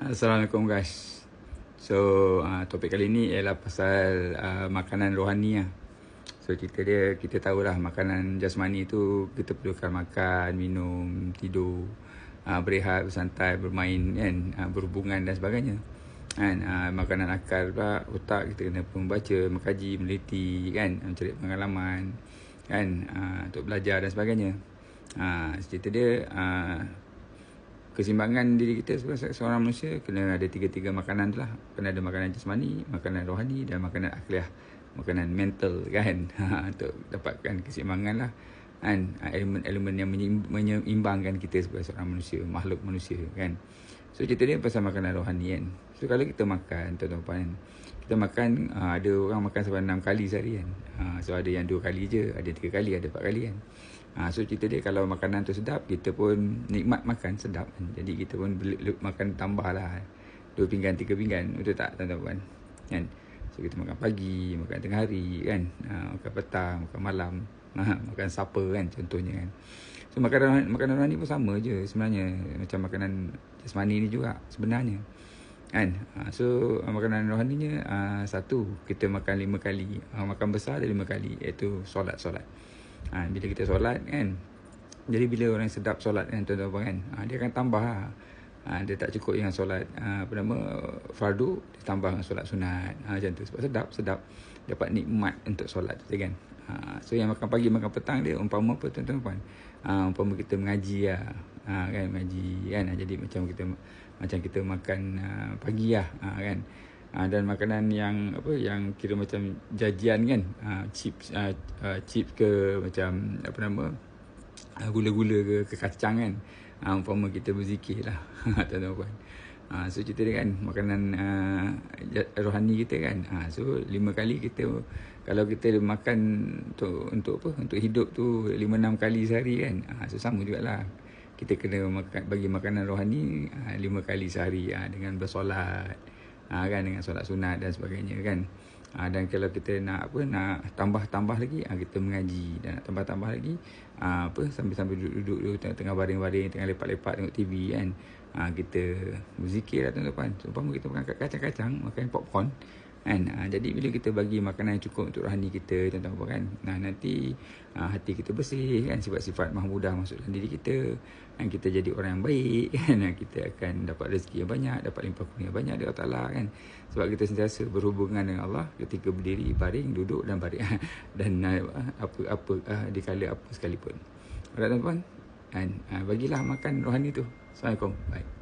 Assalamualaikum guys. So topik kali ni ialah pasal makanan rohani lah. So cerita dia, kita tahulah makanan jasmani tu kita perlukan makan, minum, tidur, berehat, bersantai, bermain kan, berhubungan dan sebagainya kan. Makanan akal pula, otak kita kena pun membaca, mengkaji, meneliti kan, mencari pengalaman kan, untuk belajar dan sebagainya. Cerita dia keseimbangan diri kita sebagai seorang manusia kena ada tiga-tiga makanan tu lah. Kena ada makanan jasmani, makanan rohani dan makanan akliah, makanan mental kan. Untuk dapatkan keseimbangan lah kan, elemen-elemen yang menyeimbangkan kita sebagai seorang manusia, makhluk manusia kan. So cerita dia pasal makanan rohani kan. So kalau kita makan, tuan-tuan, kita makan, ada orang makan sampai 6 kali sehari kan. So ada yang 2 kali je, ada 3 kali, ada 4 kali kan. So cerita dia kalau makanan tu sedap, kita pun nikmat makan sedap kan. Jadi kita pun makan tambah lah 2 pinggan, 3 pinggan. Betul tak tuan-tuan kan? So kita makan pagi, makan tengah hari kan, makan petang, makan malam, makan supper kan contohnya kan. So makanan rohani pun sama je sebenarnya, macam makanan jasmani ni juga sebenarnya kan. So makanan rohaninya, satu, kita makan 5 kali, makan besar ada 5 kali, iaitu solat. Bila kita solat kan, jadi bila orang sedap solat kan tuan-tuan kan, dia akan tambah lah. Dia tak cukup dengan solat fardu, dia tambah dengan solat sunat, macam tu. Sebab sedap dapat nikmat untuk solat tu kan. So yang makan pagi, makan petang dia umpama apa tuan-tuan? Umpama kita mengaji lah, kan, mengaji kan. Jadi macam kita makan pagi lah, kan. Dan makanan yang kira macam jajian kan, chips ke, macam gula-gula ke kacang kan, umpama kita berzikir lah tuan-tuan. So cerita dia kan, makanan rohani kita kan. So 5 kali kita, kalau kita makan untuk hidup tu 5-6 kali sehari kan. So sama jugalah, kita kena bagi makanan rohani 5 kali sehari, dengan bersolat, kan, dengan solat sunat dan sebagainya kan. Dan kalau kita nak tambah lagi, kita mengaji, dan nak tambah lagi sambil duduk tengah baring-baring, tengah lepak-lepak tengok TV kan, kita berzikir lah tuan-tuan. Umpama kita makan kacang-kacang, makan popcorn kan. Jadi bila kita bagi makanan yang cukup untuk rohani kita tuan-tuan kan, nanti hati kita bersih kan, sifat-sifat mahmudah masuk dalam diri kita kan, kita jadi orang yang baik kan. Kita akan dapat rezeki yang banyak, dapat limpah kurnia yang banyak dari Allah Ta'ala kan. Sebab kita sentiasa berhubungan dengan Allah ketika berdiri, baring, duduk dan baring dan apa di kala apa sekalipun. Alright tuan-tuan, bagilah makan rohani tu. Assalamualaikum. Bye.